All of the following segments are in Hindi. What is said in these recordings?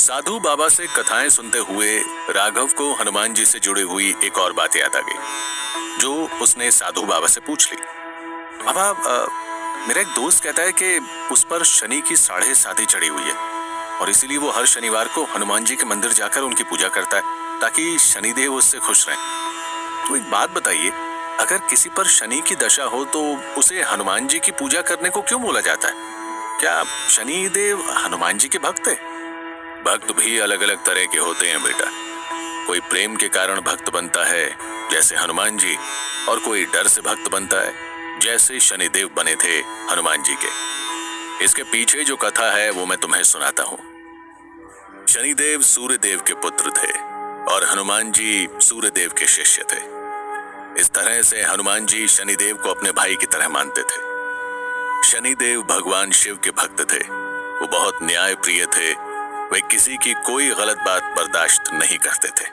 साधु बाबा से कथाएं सुनते हुए राघव को हनुमान जी से जुड़ी हुई एक और बात याद आ गई जो उसने साधु बाबा से पूछ ली। बाबा, मेरा एक दोस्त कहता है कि उस पर शनि की 7.5 चढ़ी हुई है और इसीलिए वो हर शनिवार को हनुमान जी के मंदिर जाकर उनकी पूजा करता है ताकि शनिदेव उससे खुश रहें। तो एक बात बताइए, अगर किसी पर शनि की दशा हो तो उसे हनुमान जी की पूजा करने को क्यों बोला जाता है? क्या शनिदेव हनुमान जी के भक्त है? भक्त भी अलग अलग तरह के होते हैं बेटा। कोई प्रेम के कारण भक्त बनता है जैसे हनुमान जी, और कोई डर से भक्त बनता है जैसे शनिदेव बने थे हनुमान जी के। इसके पीछे जो कथा है वो मैं तुम्हें सुनाता हूँ। शनिदेव सूर्यदेव के पुत्र थे और हनुमान जी सूर्यदेव के शिष्य थे। इस तरह से हनुमान जी शनिदेव को अपने भाई की तरह मानते थे। शनिदेव भगवान शिव के भक्त थे। वो बहुत न्याय प्रिय थे। वे किसी की कोई गलत बात बर्दाश्त नहीं करते थे।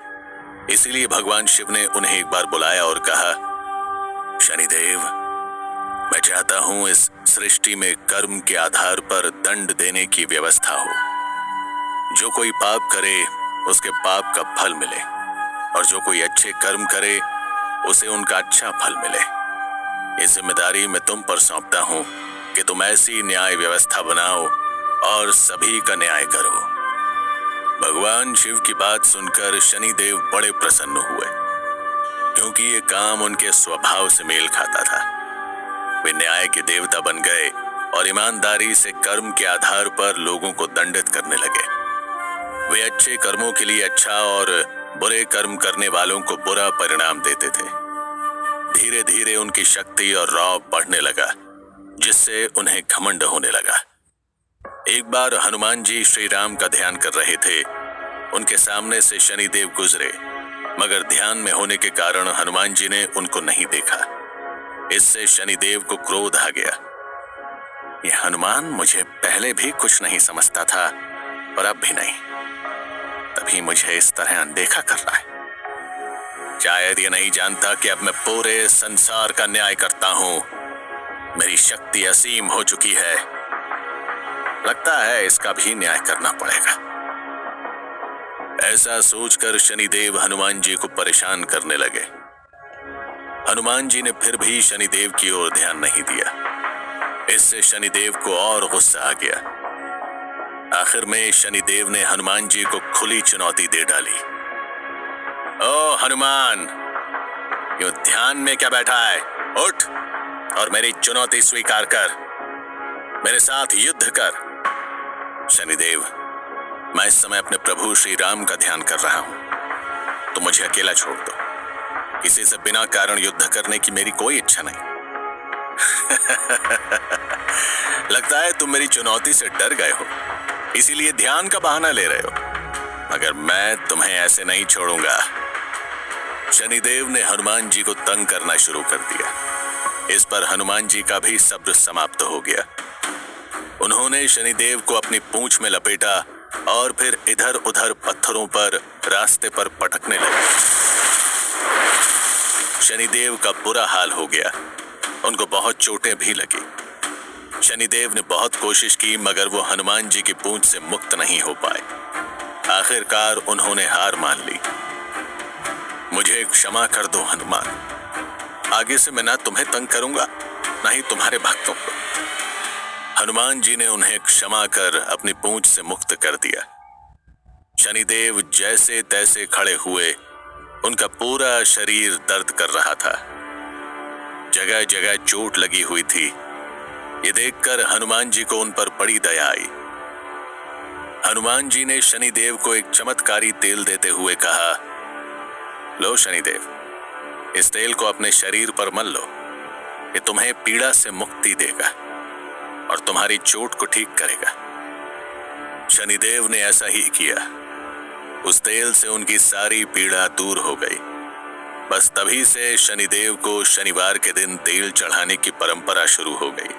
इसीलिए भगवान शिव ने उन्हें एक बार बुलाया और कहा, शनिदेव, मैं चाहता हूं इस सृष्टि में कर्म के आधार पर दंड देने की व्यवस्था हो। जो कोई पाप करे उसके पाप का फल मिले और जो कोई अच्छे कर्म करे उसे उनका अच्छा फल मिले। ये जिम्मेदारी मैं तुम पर सौंपता हूं कि तुम ऐसी न्याय व्यवस्था बनाओ और सभी का न्याय करो। भगवान शिव की बात सुनकर शनिदेव बड़े प्रसन्न हुए क्योंकि ये काम उनके स्वभाव से मेल खाता था। वे न्याय के देवता बन गए और ईमानदारी से कर्म के आधार पर लोगों को दंडित करने लगे। वे अच्छे कर्मों के लिए अच्छा और बुरे कर्म करने वालों को बुरा परिणाम देते थे। धीरे धीरे उनकी शक्ति और रौब बढ़ने लगा, जिससे उन्हें घमंड होने लगा। एक बार हनुमान जी श्री राम का ध्यान कर रहे थे। उनके सामने से शनिदेव गुजरे, मगर ध्यान में होने के कारण हनुमान जी ने उनको नहीं देखा। इससे शनिदेव को क्रोध आ गया। ये हनुमान मुझे पहले भी कुछ नहीं समझता था और अब भी नहीं, तभी मुझे इस तरह अनदेखा कर रहा है। शायद ये नहीं जानता कि अब मैं पूरे संसार का न्याय करता हूं। मेरी शक्ति असीम हो चुकी है। लगता है इसका भी न्याय करना पड़ेगा। ऐसा सोचकर शनिदेव हनुमान जी को परेशान करने लगे। हनुमान जी ने फिर भी शनिदेव की ओर ध्यान नहीं दिया। इससे शनिदेव को और गुस्सा आ गया। आखिर में शनिदेव ने हनुमान जी को खुली चुनौती दे डाली। ओ हनुमान, यूं ध्यान में क्या बैठा है? उठ और मेरी चुनौती स्वीकार कर। मेरे साथ युद्ध कर। शनिदेव, मैं इस समय अपने प्रभु श्री राम का ध्यान कर रहा हूं, तो मुझे अकेला छोड़ दो। किसी से बिना कारण युद्ध करने की मेरी कोई इच्छा नहीं। लगता है तुम मेरी चुनौती से डर गए हो, इसीलिए ध्यान का बहाना ले रहे हो, मगर मैं तुम्हें ऐसे नहीं छोड़ूंगा। शनिदेव ने हनुमान जी को तंग करना शुरू कर दिया। इस पर हनुमान जी का भी सब्र समाप्त हो गया। उन्होंने शनिदेव को अपनी पूंछ में लपेटा और फिर इधर उधर पत्थरों पर रास्ते पर पटकने लगे। शनिदेव का बुरा हाल हो गया। उनको बहुत चोटें भी लगी। शनिदेव ने बहुत कोशिश की, मगर वो हनुमान जी की पूंछ से मुक्त नहीं हो पाए। आखिरकार उन्होंने हार मान ली। मुझे क्षमा कर दो हनुमान। आगे से मैं ना तुम्हें तंग करूंगा, ना ही तुम्हारे भक्तों को। हनुमान जी ने उन्हें क्षमा कर अपनी पूंछ से मुक्त कर दिया। शनिदेव जैसे तैसे खड़े हुए। उनका पूरा शरीर दर्द कर रहा था। जगह जगह चोट लगी हुई थी। ये देखकर हनुमान जी को उन पर बड़ी दया आई। हनुमान जी ने शनिदेव को एक चमत्कारी तेल देते हुए कहा, लो शनिदेव, इस तेल को अपने शरीर पर मल लो। ये तुम्हें पीड़ा से मुक्ति देगा और तुम्हारी चोट को ठीक करेगा। शनिदेव ने ऐसा ही किया। उस तेल से उनकी सारी पीड़ा दूर हो गई। बस तभी से शनिदेव को शनिवार के दिन तेल चढ़ाने की परंपरा शुरू हो गई।